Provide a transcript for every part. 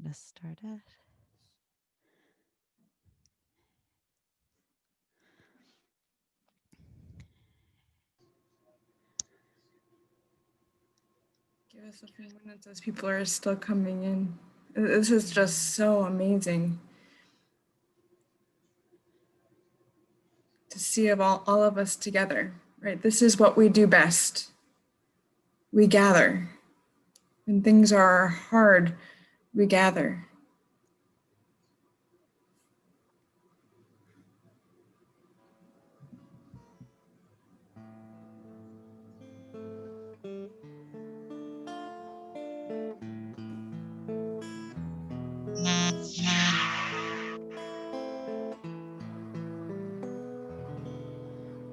gonna start it. Give us a few minutes as people are still coming in. This is just so amazing to see of all of us together, right? This is what we do best. We gather. When things are hard, we gather.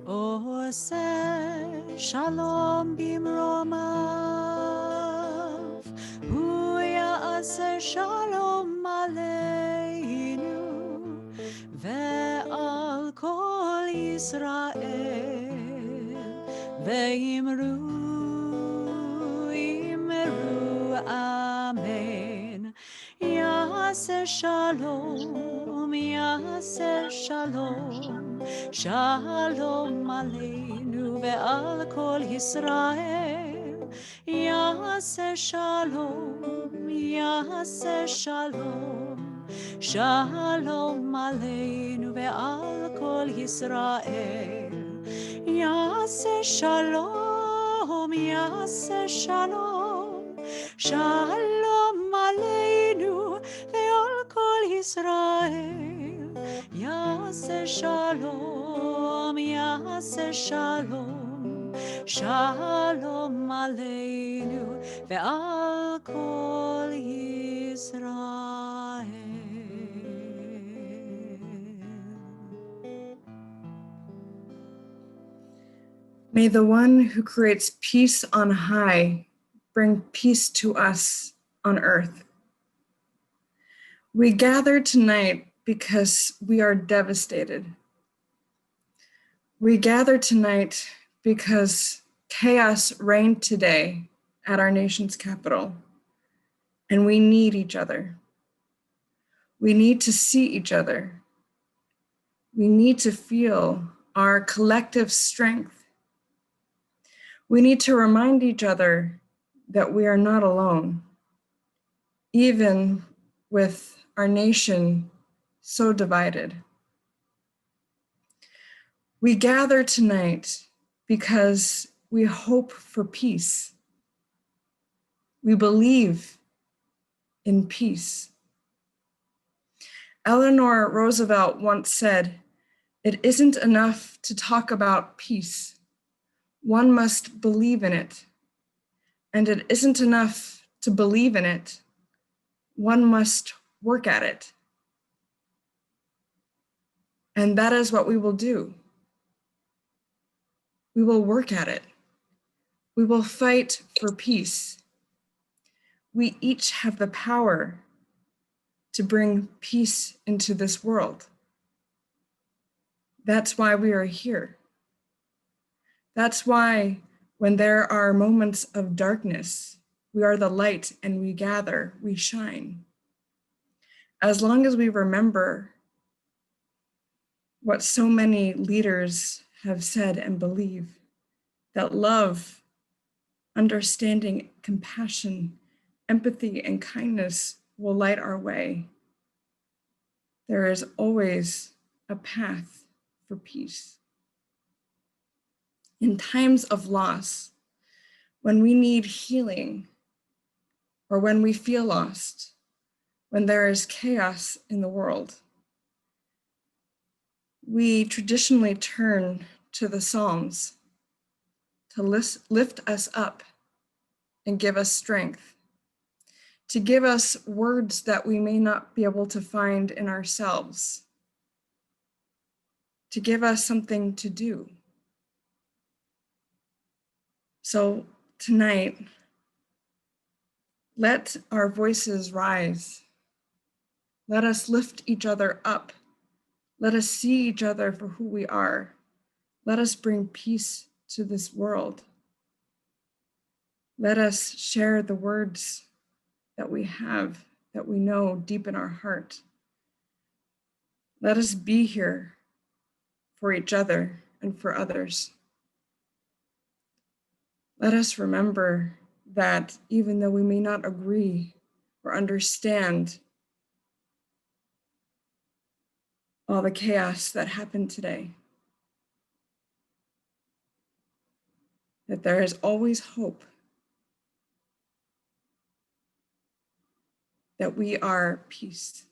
Ose shalom bimromav, hu ya'aseh shalom aleinu, ve'al kol Yisrael, imru amen. Ya'aseh shalom, shalom aleinu ve'al kol Yisrael. Ya'aseh shalom, shalom aleinu ve'al kol Yisrael. Ya'aseh shalom, shalom aleinu ve'al kol Yisrael. Ya'aseh shalom, shalom aleinu ve'al kol Yisrael. May the one who creates peace on high bring peace to us on earth. We gather tonight because we are devastated. We gather tonight because chaos reigned today at our nation's capital, and we need each other. We need to see each other. We need to feel our collective strength. We need to remind each other that we are not alone, even with our nation so divided. We gather tonight because we hope for peace. We believe in peace. Eleanor Roosevelt once said, "It isn't enough to talk about peace. One must believe in it. And it isn't enough to believe in it. One must work at it." And that is what we will do. We will work at it. We will fight for peace. We each have the power to bring peace into this world. That's why we are here. That's why when there are moments of darkness, we are the light and we gather, we shine. As long as we remember what so many leaders have said and believe, that love, understanding, compassion, empathy, and kindness will light our way. There is always a path for peace. In times of loss, when we need healing, or when we feel lost, when there is chaos in the world, we traditionally turn to the Psalms to lift us up and give us strength, to give us words that we may not be able to find in ourselves, to give us something to do. So tonight, let our voices rise. Let us lift each other up. Let us see each other for who we are. Let us bring peace to this world. Let us share the words that we have that we know deep in our heart. Let us be here for each other and for others. Let us remember that even though we may not agree or understand all the chaos that happened today, that there is always hope, that we are peace.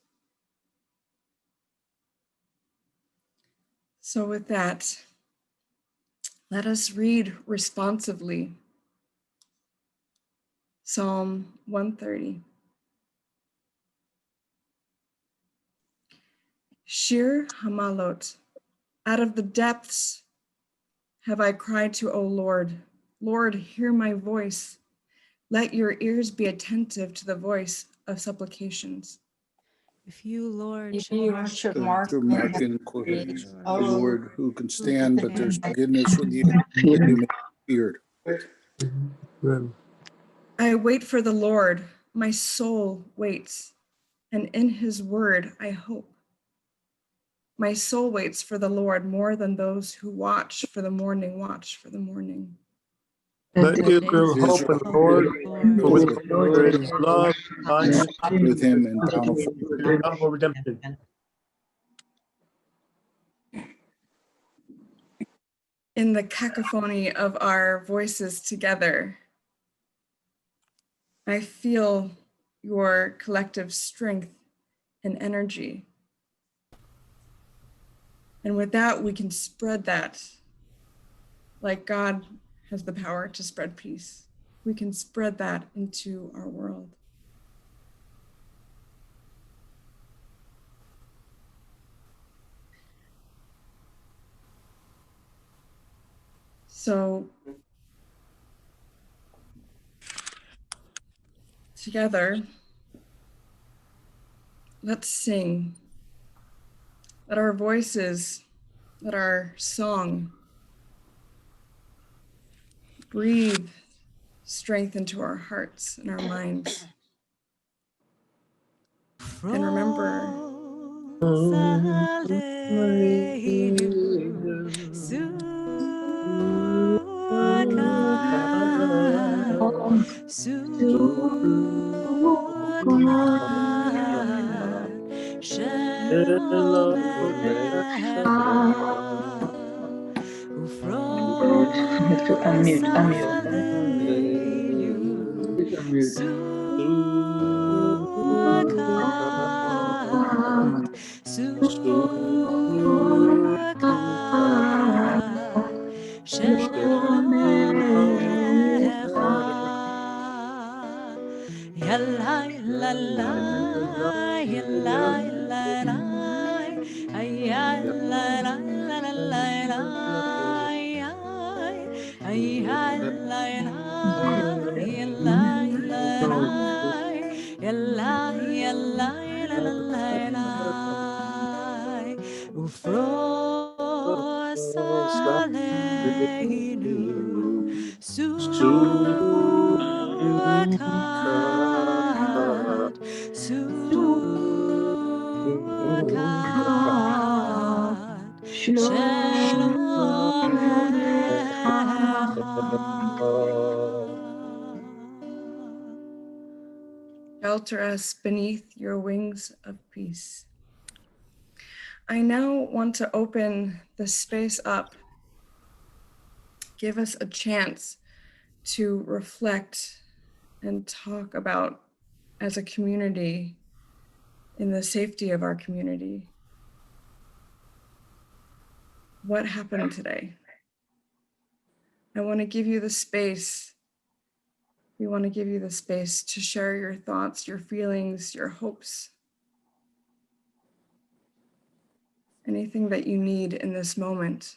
So with that, let us read responsively Psalm 130. Shir Hamalot, out of the depths have I cried to, O Lord. Lord, hear my voice. Let your ears be attentive to the voice of supplications. If you, Lord, If should you mark should To mark mark iniquity, iniquities, O O Lord, who can stand, but there's stand. forgiveness with you, that you may be feared. I wait for the Lord, my soul waits, and in his word I hope. My soul waits for the Lord more than those who watch for the morning watch for the morning. Let Israel hope in the Lord, for with the Lord there is love, kindness, With him in bountiful. bountiful redemption. In the cacophony of our voices together, I feel your collective strength and energy. And with that, we can spread that like God has the power to spread peace. We can spread that into our world. So together, let's sing. Let our voices, let our song breathe strength into our hearts and our minds. And remember, shelter us beneath your wings of peace. I now want to open the space up, give us a chance to reflect and talk about, as a community, in the safety of our community, what happened today. I want to give you the space. We want to give you the space to share your thoughts, your feelings, your hopes, anything that you need in this moment.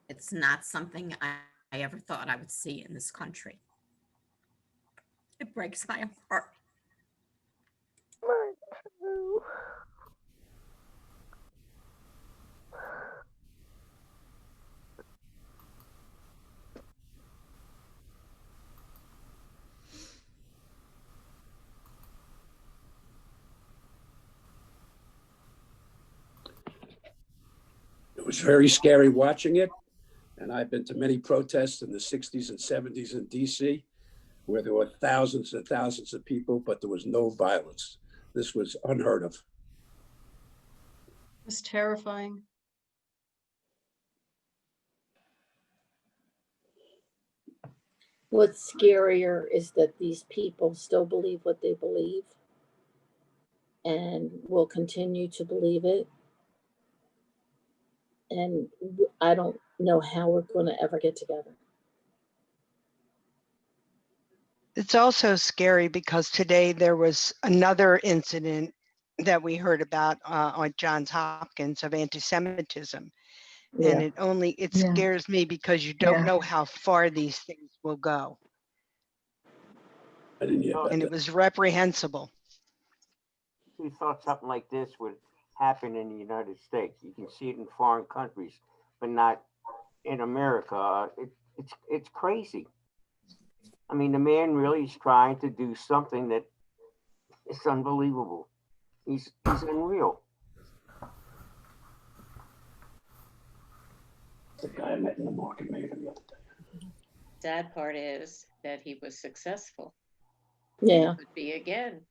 It's not something I ever thought I would see in this country. It breaks my heart. was very scary watching it. And I've been to many protests in the 60s and 70s in DC, where there were thousands and thousands of people, but there was no violence. This was unheard of. It's terrifying. What's scarier is that these people still believe what they believe and will continue to believe it. And I don't know how we're going to ever get together. It's also scary because today there was another incident that we heard about on Johns Hopkins of anti-Semitism. And it scares me because you don't know how far these things will go. I didn't hear about And that. it was reprehensible. We thought something like this would happen in the United States. You can see it in foreign countries, but not in America. It's crazy. I mean, the man really is trying to do something that is unbelievable. He's unreal. The guy I met in the market made him the other day. Sad part is that he was successful. Yeah. Could be again.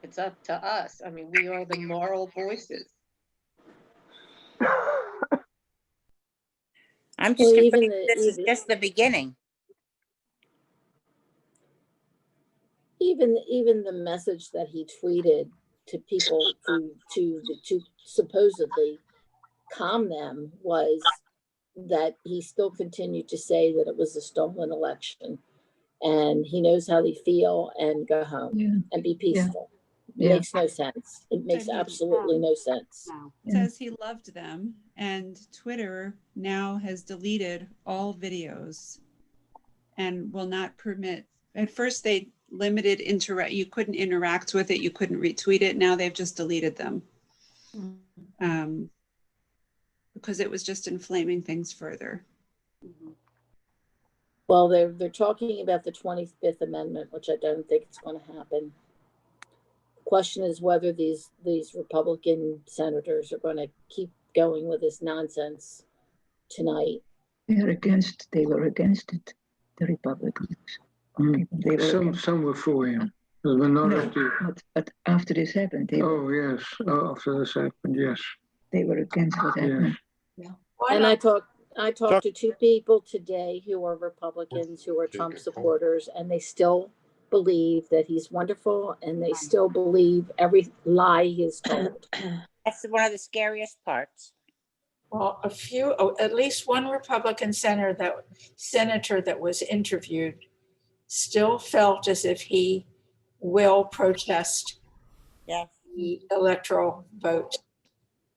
It's up to us. I mean, we are the moral voices. I'm just Well, afraid even this is just the beginning. Even the message that he tweeted to people to supposedly calm them was that he still continued to say that it was a stolen election and he knows how they feel and go home and be peaceful. It makes no sense. It makes absolutely no sense. Says he loved them, and Twitter now has deleted all videos and will not permit. At first they limited you couldn't interact with it, you couldn't retweet it. Now they've just deleted them. Because it was just inflaming things further. Well, they're talking about the 25th Amendment, which I don't think it's going to happen. Question is whether these Republican senators are going to keep going with this nonsense tonight. They were against it, the Republicans. Some were for him. The minority. No, but after this happened, after this happened, yes. They were against what happened. Yeah. And I talked to two people today who are Republicans, who are Trump supporters, and they still believe that he's wonderful, and they still believe every lie he is told. That's one of the scariest parts. Well, at least one Republican senator that was interviewed still felt as if he will protest the electoral vote,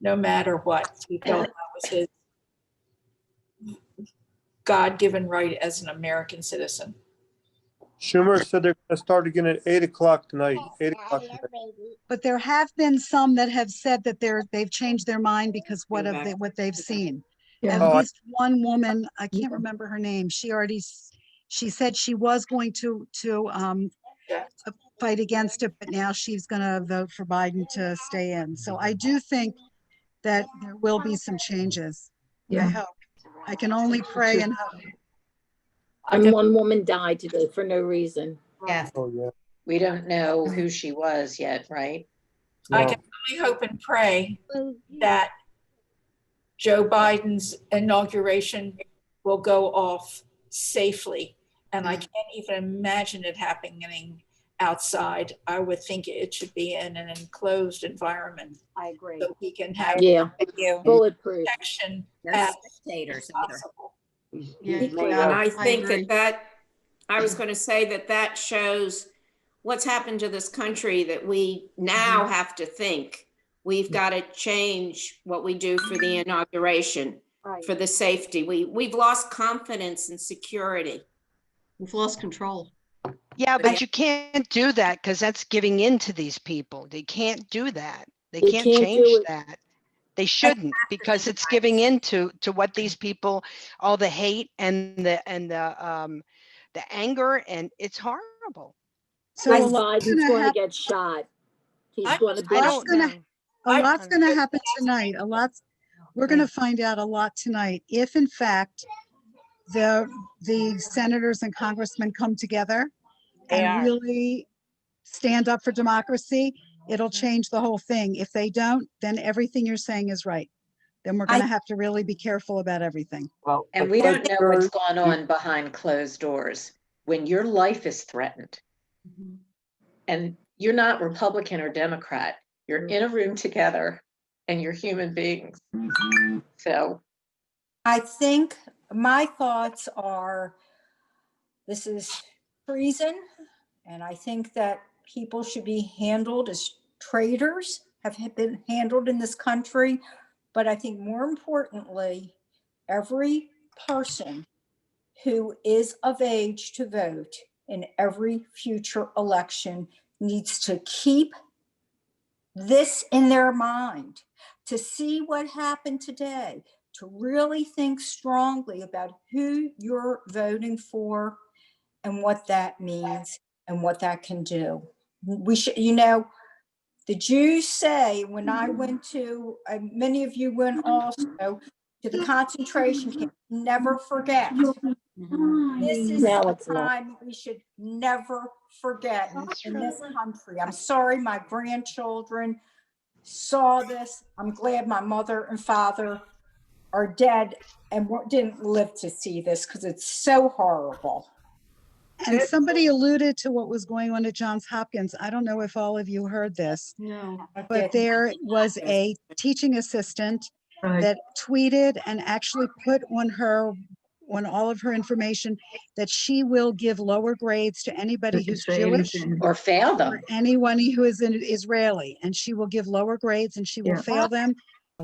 no matter what. He felt that was his God-given right as an American citizen. Schumer said they're going to start again at 8 o'clock tonight. 8 o'clock tonight. But there have been some that have said that they've changed their mind because what they've seen. Yeah. At least one woman, I can't remember her name. She said she was going to fight against it, but now she's going to vote for Biden to stay in. So I do think that there will be some changes. Yeah. I hope. I can only pray and hope. And one woman died today for no reason. Yes. Oh, yeah. We don't know who she was yet, right? I can only hope and pray that Joe Biden's inauguration will go off safely. And I can't even imagine it happening outside. I would think it should be in an enclosed environment. I agree. So he can have Bulletproof protection No as spectators possible. either. And I think that I was going to say that shows what's happened to this country, that we now have to think we've got to change what we do for the inauguration, for the safety. We've lost confidence and security. We've lost control. Yeah, but you can't do that because that's giving in to these people. They can't do that. They can't change that. They shouldn't, because it's giving in to what these people, all the hate and the anger, and it's horrible. So Biden's going to get shot. He's going to be. A lot's going to happen tonight. A lot's we're going to find out a lot tonight. If in fact the senators and congressmen come together They and are. really stand up for democracy, it'll change the whole thing. If they don't, then everything you're saying is right. Then we're going to have to really be careful about everything. Well, And the we don't know what's question- going on behind closed doors. When your life is threatened and you're not Republican or Democrat, you're in a room together and you're human beings. So I think my thoughts are, this is treason, and I think that people should be handled as traitors, have been handled in this country. But I think more importantly, every person who is of age to vote in every future election needs to keep this in their mind, to see what happened today, to really think strongly about who you're voting for and what that means and what that can do. We should, the Jews say, when I went to, many of you went also to the concentration camp, never forget. This is No, a it's not. time we should never forget in this country. I'm sorry my grandchildren saw this. I'm glad my mother and father are dead and didn't live to see this because it's so horrible. And somebody alluded to what was going on at Johns Hopkins. I don't know if all of you heard this, No. but there was a teaching assistant that tweeted and actually put on all of her information that she will give lower grades to anybody who's Jewish or fail them. or anyone who is an Israeli, and she will give lower grades and she will fail them.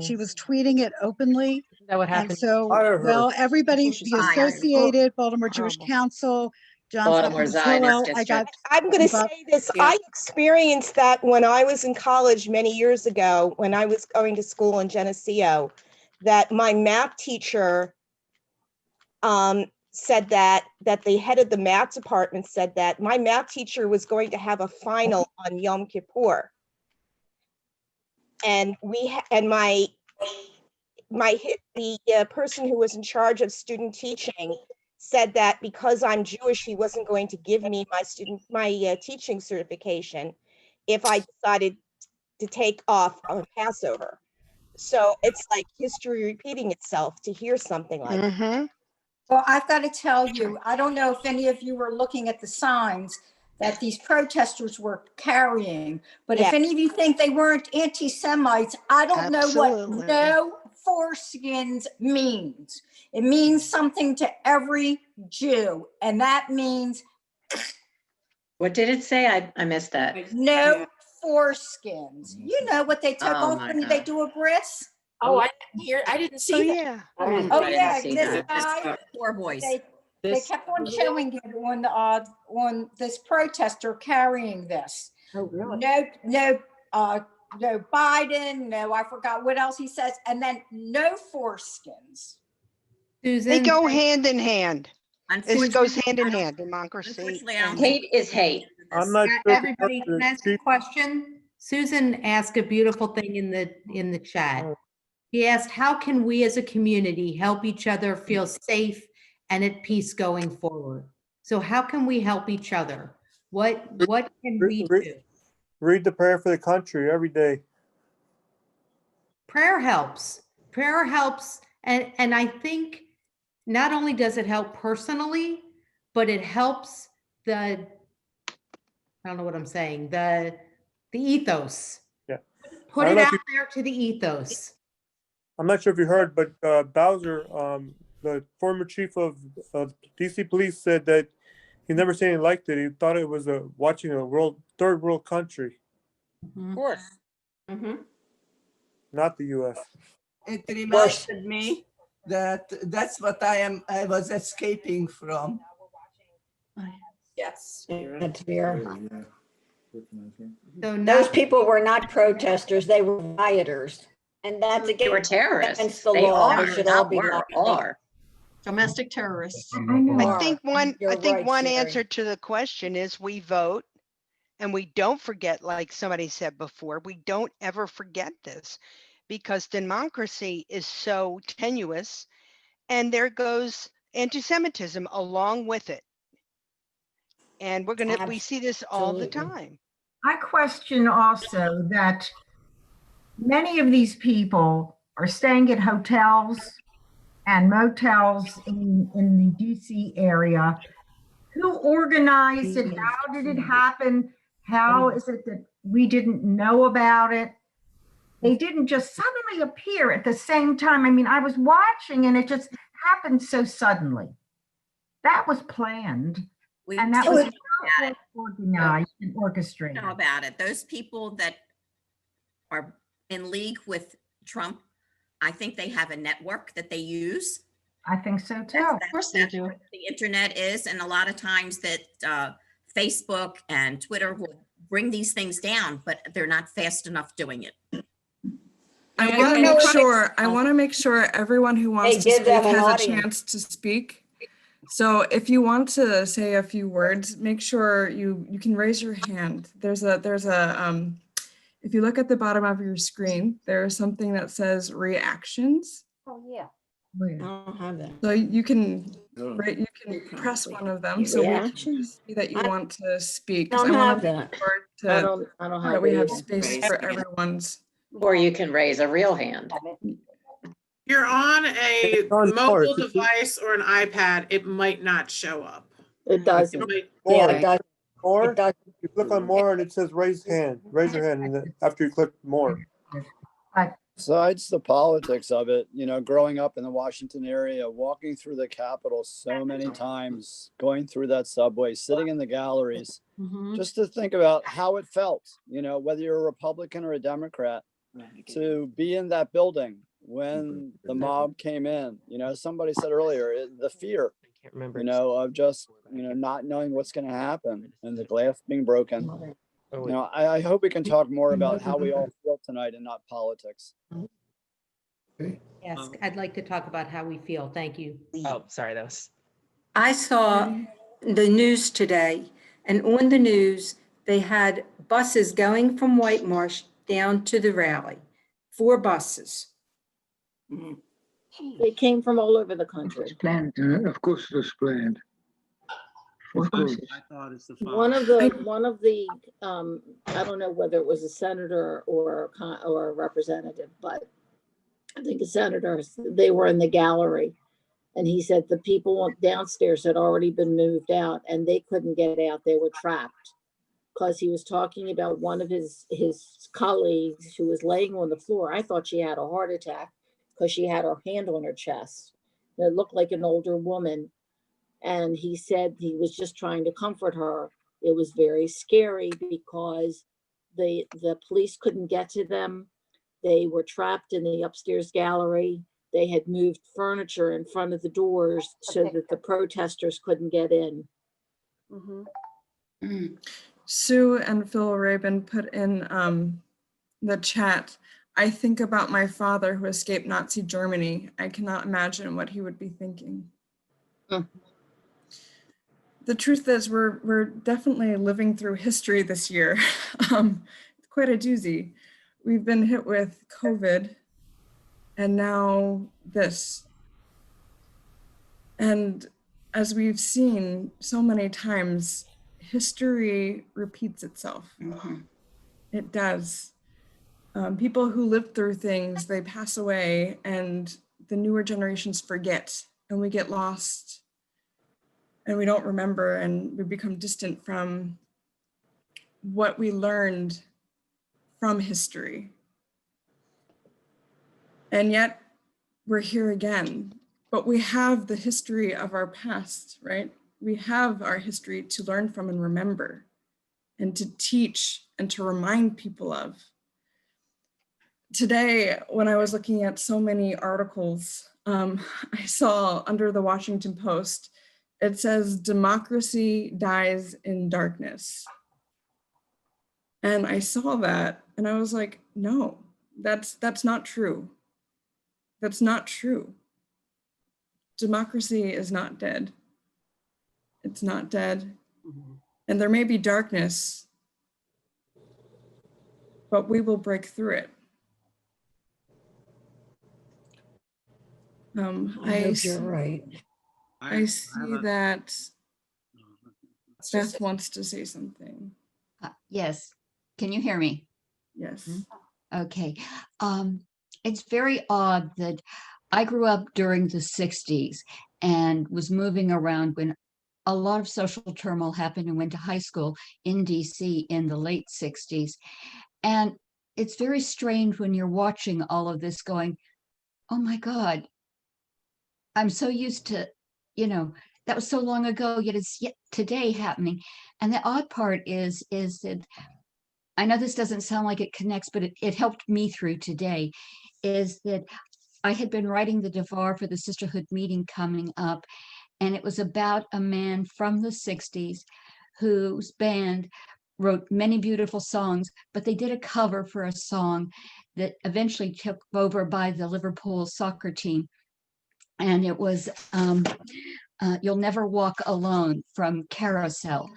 She was tweeting it openly. Is that what And happened? so, Fire her. well, everybody, the fired. Associated, Baltimore Jewish Council, Johns Baltimore Hopkins, Zionist Hillel, I got, District. I'm going to say this. I experienced that when I was in college many years ago, when I was going to school in Geneseo, that my math teacher said that the head of the math department said that my math teacher was going to have a final on Yom Kippur. And the person who was in charge of student teaching said that because I'm Jewish, he wasn't going to give me my teaching certification if I decided to take off on Passover. So it's like history repeating itself to hear something like that. Well, I've got to tell you, I don't know if any of you were looking at the signs that these protesters were carrying, but if any of you think they weren't anti-Semites, I don't know what no foreskins means. It means something to every Jew, and that means. What did it say? I missed that. No foreskins. You know what they take off when they do a bris? Oh, I didn't see that. Yeah. Oh yeah, this That's guy. poor boys. They kept on showing it on this protester carrying this. Oh, really? No Biden, no, I forgot what else he says, and then no foreskins. They Susan, go hand in hand. This goes Unfortunately, hand in I don't- hand, democracy. Unfortunately, I don't. Hate is hate. I'm not sure. everybody, can I ask a question? Susan asked a beautiful thing in the chat. He asked, how can we as a community help each other feel safe and at peace going forward? So how can we help each other? What can we do? Read the prayer for the country every day. Prayer helps. Prayer helps. And I think not only does it help personally, but it helps I don't know what I'm saying, the ethos. Yeah. Put it out there to the ethos. I'm not sure if you heard, but Bowser, the former chief of DC police, said that he never seen anything like it. He thought it was watching a third world country. Of course. Not the U.S. It reminded me that that's what I was escaping from. Yes. Those people were not protesters, they were rioters. And that's They were terrorists. against the They law. are, They should not all be were, locked up. are. domestic terrorists. I think You're right, one Sherry. answer to the question is we vote and we don't forget, like somebody said before, we don't ever forget this because democracy is so tenuous, and there goes anti-Semitism along with it. And we see this all the time. I question also that many of these people are staying at hotels and motels in the DC area. Who organized it? How did it happen? How is it that we didn't know about it? They didn't just suddenly appear at the same time. I mean, I was watching and it just happened so suddenly. That was planned. And that was organized and orchestrated. Know about it. Those people that are in league with Trump, I think they have a network that they use. I think so too. Of course they do. The internet is, and a lot of times that Facebook and Twitter will bring these things down, but they're not fast enough doing it. I want to make sure everyone who wants to speak has a chance to speak. So if you want to say a few words, make sure you can raise your hand. There's a if you look at the bottom of your screen, there's something that says reactions. Oh, yeah. I don't have that. So you can press one of them. So we can see that you want to speak. Don't I have want to that. make sure I don't have that we it have either. space for everyone's. Or you can raise a real hand. You're on a on mobile ours. device or an iPad, it might not show up. It doesn't. More. Yeah, it does. More. It does. You click on more and it says raise hand. Raise your hand, and then after you click more. Besides the politics of it, growing up in the Washington area, walking through the Capitol so many times, going through that subway, sitting in the galleries, just to think about how it felt, whether you're a Republican or a Democrat, to be in that building when the mob came in. Somebody said earlier, the fear, of just, not knowing what's going to happen and the glass being broken. I hope we can talk more about how we all feel tonight and not politics. Yes, I'd like to talk about how we feel. Thank you. Oh, sorry, that was. I saw the news today, and on the news, they had buses going from White Marsh down to the rally. 4 buses. They came from all over the country. It's planned. Of course, it was planned. Of course. I thought it's the One of the I don't know whether it was a senator or a representative, but I think a senator, they were in the gallery, and he said the people downstairs had already been moved out and they couldn't get out. They were trapped, because he was talking about one of his colleagues who was laying on the floor. I thought she had a heart attack because she had her hand on her chest. It looked like an older woman. And he said he was just trying to comfort her. It was very scary because the police couldn't get to them. They were trapped in the upstairs gallery. They had moved furniture in front of the doors so that the protesters couldn't get in. Sue and Phil Rabin put in the chat, I think about my father who escaped Nazi Germany. I cannot imagine what he would be thinking. The truth is we're definitely living through history this year. It's quite a doozy. We've been hit with COVID and now this. And as we've seen so many times, history repeats itself. It does. People who lived through things, they pass away and the newer generations forget, and we get lost and we don't remember, and we become distant from what we learned from history. And yet we're here again, but we have the history of our past, right? We have our history to learn from and remember, and to teach and to remind people of. Today, when I was looking at so many articles, I saw under the Washington Post, it says, democracy dies in darkness. And I saw that and I was like, no, that's not true. That's not true. Democracy is not dead. It's not dead. And there may be darkness, but we will break through it. I hope see, you're right. I see that Beth wants to say something. Yes. Can you hear me? Yes. Okay. It's very odd that I grew up during the 60s and was moving around when a lot of social turmoil happened and went to high school in DC in the late 60s. And it's very strange when you're watching all of this going, oh my God, I'm so used to, that was so long ago, yet it's yet today happening. And the odd part is that I know this doesn't sound like it connects, but it helped me through today, is that I had been writing the Devar for the Sisterhood meeting coming up, and it was about a man from the 60s whose band wrote many beautiful songs, but they did a cover for a song that eventually took over by the Liverpool soccer team. And it was You'll Never Walk Alone from Carousel.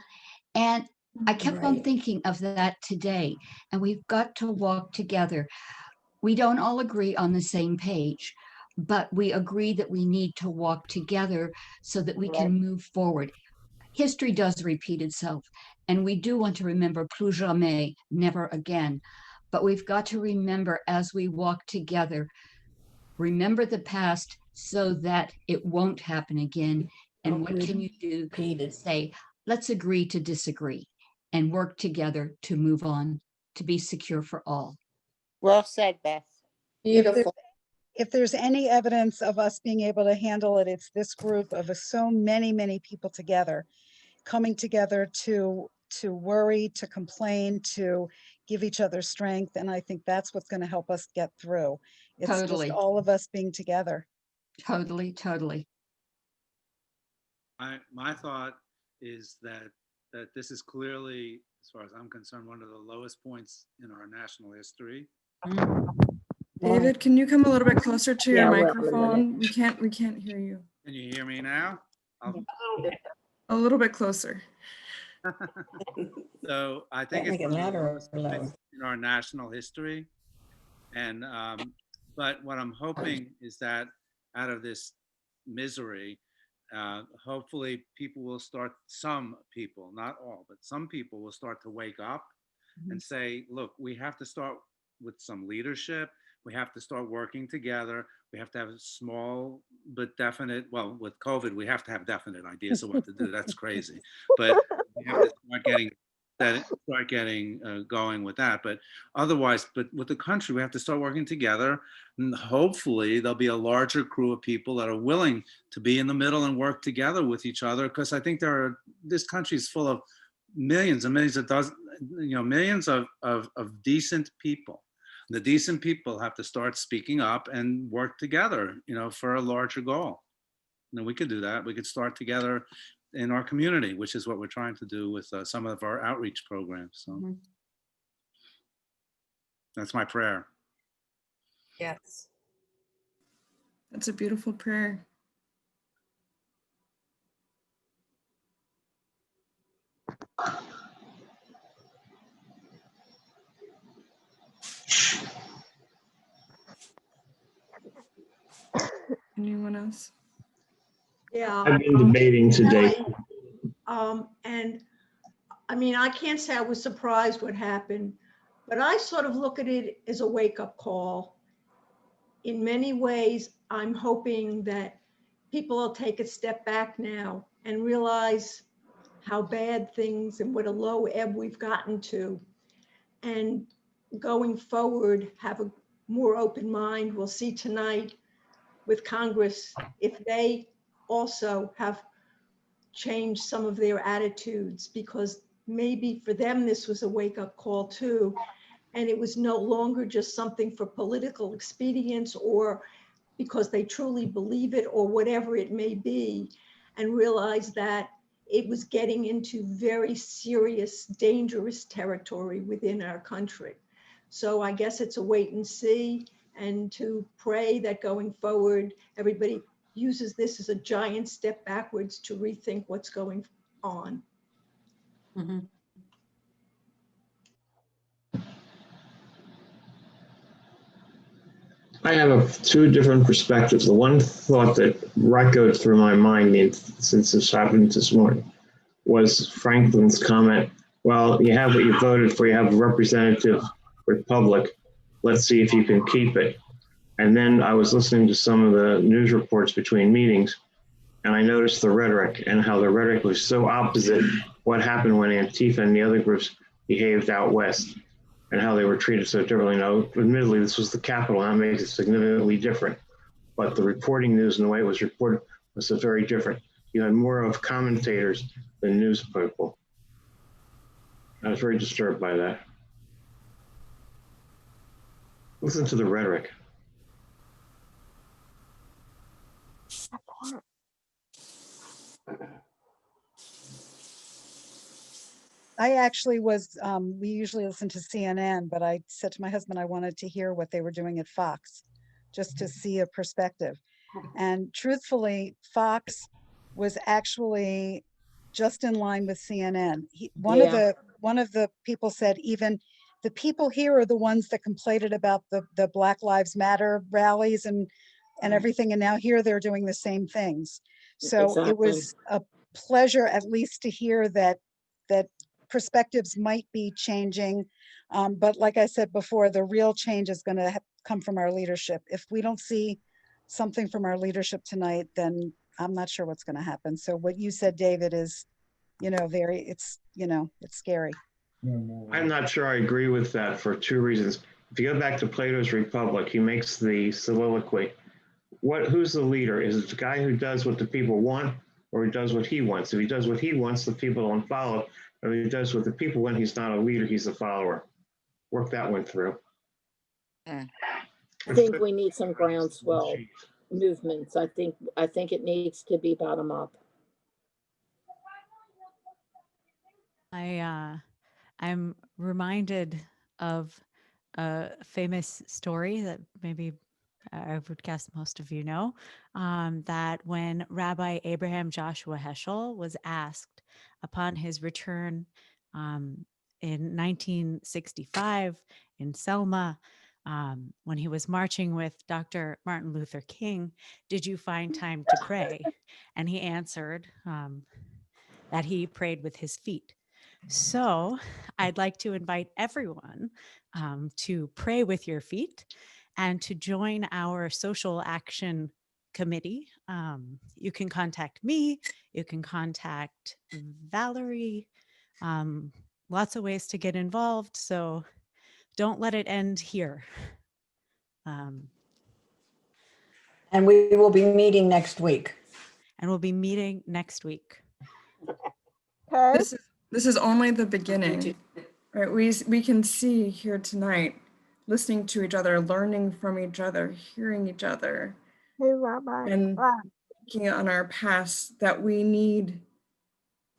And I kept on thinking of that today, and we've got to walk together. We don't all agree on the same page, but we agree that we need to walk together so that we can move forward. History does repeat itself, and we do want to remember plus jamais, never again. But we've got to remember as we walk together, remember the past so that it won't happen again. And what can you do? Say, let's agree to disagree and work together to move on, to be secure for all. Well said, Beth. If there's any evidence of us being able to handle it, it's this group of so many, many people together, coming together to worry, to complain, to give each other strength. And I think that's what's going to help us get through. It's Totally. just all of us being together. Totally, totally. My thought is that this is clearly, as far as I'm concerned, one of the lowest points in our national history. David, can you come a little bit closer to your Yeah, microphone? We can't hear you. Can you hear me now? A little bit closer. So I think it's one of the lowest points in our national history. And but what I'm hoping is that out of this misery, hopefully people will start, some people, not all, but some people will start to wake up and say, look, we have to start with some leadership. We have to start working together. We have to have small but definite, well, with COVID, we have to have definite ideas of what to do. That's crazy. But we have to start getting going with that. But otherwise, but with the country, we have to start working together. And hopefully there'll be a larger crew of people that are willing to be in the middle and work together with each other. Because I think this country is full of millions and millions of millions of decent people. The decent people have to start speaking up and work together, for a larger goal. And we could do that. We could start together in our community, which is what we're trying to do with some of our outreach programs. So that's my prayer. Yes. That's a beautiful prayer. Anyone else? Yeah. I've been debating today. And I mean, I can't say I was surprised what happened, but I sort of look at it as a wake-up call. In many ways, I'm hoping that people will take a step back now and realize how bad things and what a low ebb we've gotten to. And going forward, have a more open mind. We'll see tonight with Congress if they also have changed some of their attitudes, because maybe for them this was a wake-up call too, and it was no longer just something for political expedience or because they truly believe it or whatever it may be, and realize that it was getting into very serious, dangerous territory within our country. So I guess it's a wait and see, and to pray that going forward, everybody uses this as a giant step backwards to rethink what's going on. I have two different perspectives. The one thought that echoed through my mind since this happened this morning was Franklin's comment, well, you have what you voted for, you have a representative republic. Let's see if you can keep it. And then I was listening to some of the news reports between meetings, and I noticed the rhetoric and how the rhetoric was so opposite what happened when Antifa and the other groups behaved out west and how they were treated so differently. Now, admittedly, this was the Capitol, and that makes it significantly different. But the reporting news and the way it was reported was so very different. You had more of commentators than news people. I was very disturbed by that. Listen to the rhetoric. I actually was, we usually listen to CNN, but I said to my husband, I wanted to hear what they were doing at Fox, just to see a perspective. And truthfully, Fox was actually just in line with CNN. One of the people said, even the people here are the ones that complained about the Black Lives Matter rallies and everything. And now here they're doing the same things. So it was a pleasure, at least, to hear that perspectives might be changing. But like I said before, the real change is going to come from our leadership. If we don't see something from our leadership tonight, then I'm not sure what's going to happen. So what you said, David, is, it's scary. I'm not sure I agree with that for two reasons. If you go back to Plato's Republic, he makes the soliloquy. Who's the leader? Is it the guy who does what the people want, or he does what he wants? If he does what he wants, the people don't follow. Or if he does what the people want, he's not a leader, he's a follower. Work that one through. I think we need some groundswell movements. I think it needs to be bottom up. I'm reminded of a famous story that maybe I would guess most of you know, that when Rabbi Abraham Joshua Heschel was asked upon his return in 1965 in Selma, when he was marching with Dr. Martin Luther King, did you find time to pray? And he answered that he prayed with his feet. So I'd like to invite everyone to pray with your feet and to join our social action committee. You can contact me, you can contact Valerie, lots of ways to get involved. So don't let it end here. And we will be meeting next week. And we'll be meeting next week. This is only the beginning, right? We can see here tonight, listening to each other, learning from each other, hearing each other, and thinking on our past that we need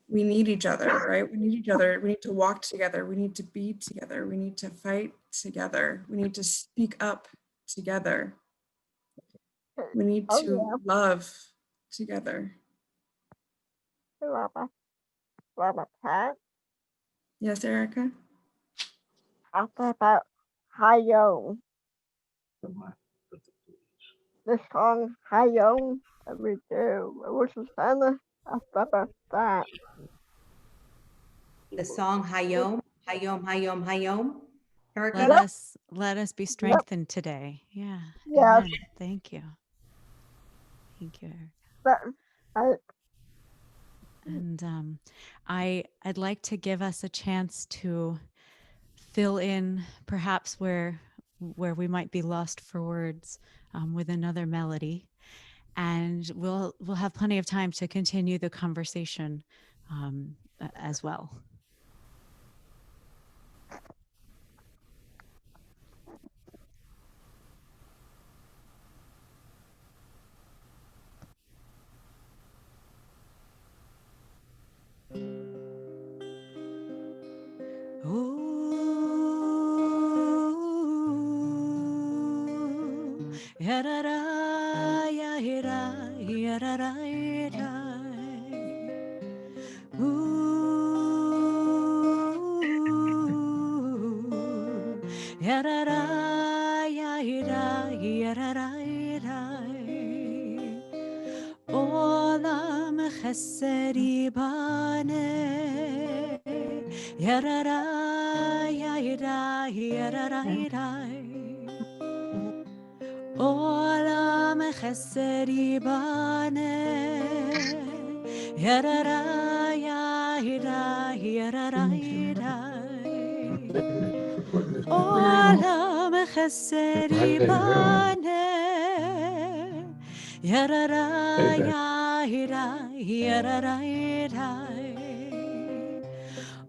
each other, right? We need each other. We need to walk together. We need to be together. We need to fight together. We need to speak up together. We need to love together. Yes, Erica? About Hayom. The song Hayom that we do. It was a kind of that. The song Hayom, Hayom, Hayom, Hayom. Erica? Let us be strengthened today. Yeah. Yes. Amen. Thank you. Thank you, Erica. And I'd like to give us a chance to fill in perhaps where we might be lost for words with another melody, and we'll have plenty of time to continue the conversation as well. chesed ibane yarara yada yarara olam chesed ibane yarara yada yarara olam chesed ibane yarara yarara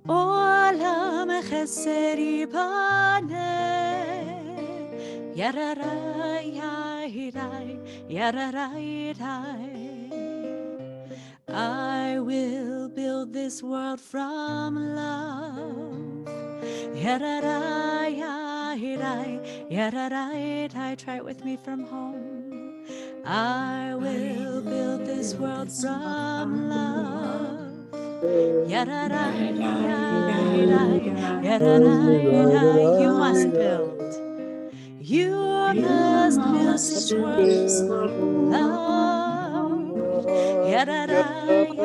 olam chesed ibane yarara yarara I will build this world from love. Yararai, try it with me from home. I will build this world from love. Yararai, you must build. You must build this world from love. Yararai,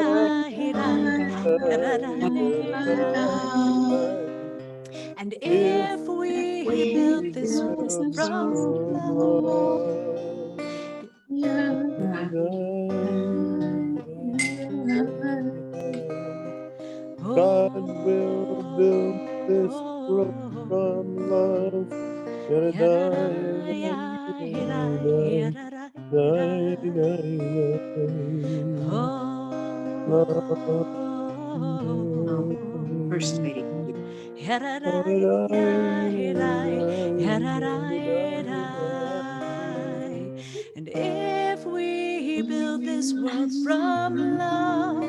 and if we build this world from love, God will build this world from love. First lady. And if we build this world from love,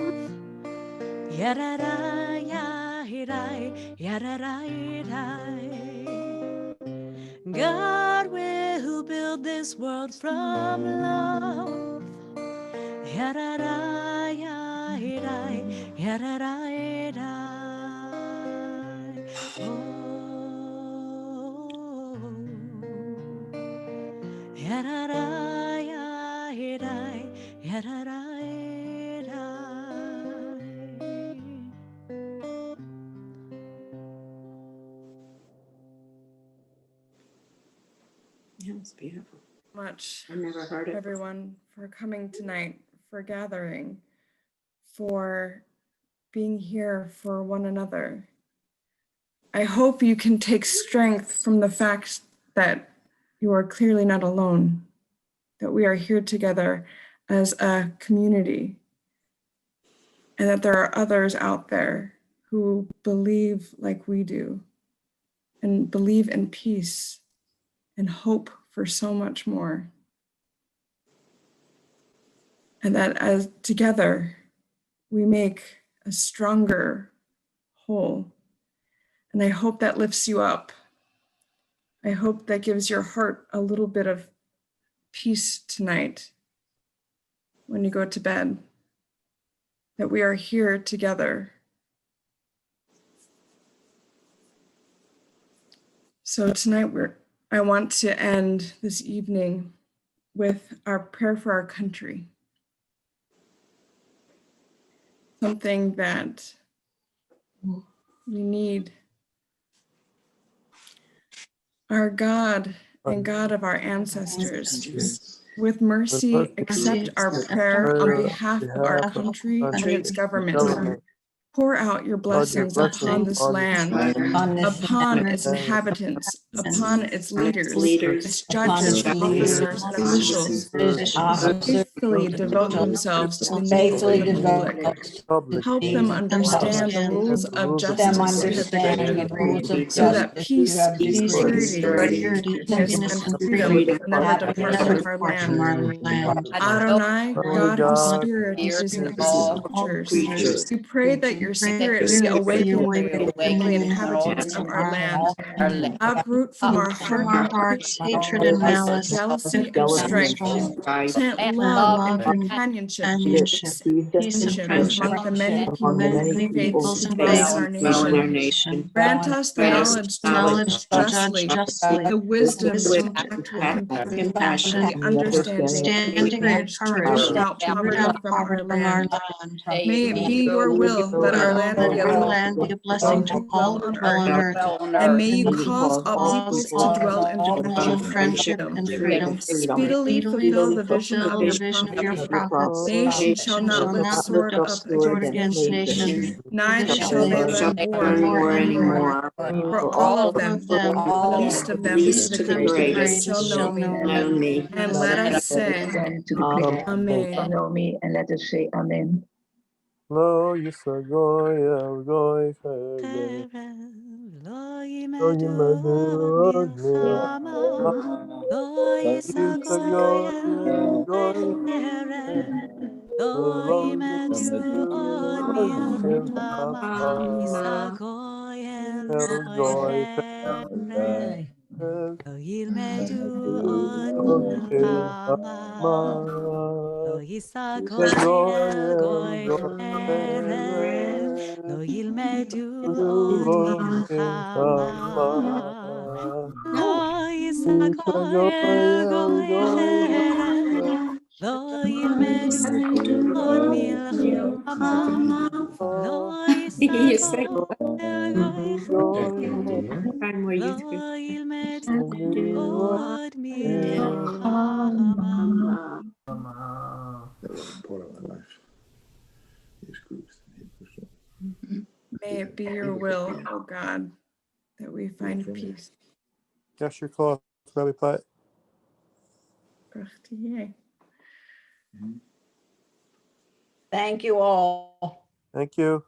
God will build this world from love. Yeah, it's beautiful. Much. I never heard it. Everyone for coming tonight, for gathering, for being here for one another. I hope you can take strength from the fact that you are clearly not alone, that we are here together as a community, and that there are others out there who believe like we do and believe in peace and hope for so much more. And that as together we make a stronger whole. And I hope that lifts you up. I hope that gives your heart a little bit of peace tonight when you go to bed, that we are here together. So tonight I want to end this evening with our prayer for our country. Something that we need. Our God and God of our ancestors, with mercy, accept our prayer on behalf of our country and its government. Pour out your blessings upon this land, upon its inhabitants, upon its leaders, its judges, officers, and officials who faithfully devote themselves to the needs of the public. Help them understand the rules of justice and equity, so that peace, security, happiness, and freedom never depart from our land. Adonai, God whose spirit is in all creatures, we pray that your spirit be awakened in the inhabitants of our land. Uproot uproot from our hearts hatred and malice, jealousy and strife, plant love and companionship, peace and friendship among the many peoples who dwell in our nation. Grant us the knowledge to judge justly, the wisdom to act with compassion, the understanding and courage to root out poverty from our land. May it be your will that our land be a blessing to all who dwell on earth, and may you cause all peoples to dwell in friendship and freedom. Speedily fulfill the vision of your prophets. Nation shall not lift sword up against nation, neither shall they learn war anymore. For all of them, the least of them to the greatest, shall know me. And let us say, Amen. Know me, and let us say Amen. לא יסגוי גוי חרב, לא לא ילמדו ילמדו עוד מלחמה, לא יסגוי גוי חרב, לא ולא ילמדו עוד מלחמה, יסגוי גוי חרב, חרב, לא ילמדו עוד עוד מלחמה. לא יישא גוי חרב, לא ילמדו עוד מלחמה. לא יישא גוי חרב, לא ילמדו עוד מלחמה. לא יישא גוי חרב, לא ילמדו עוד מלחמה. That was important in my life. These groups. May it be your will, O God, that we find peace. Yes, your call, Rabbi Platt. Thank you all. Thank you.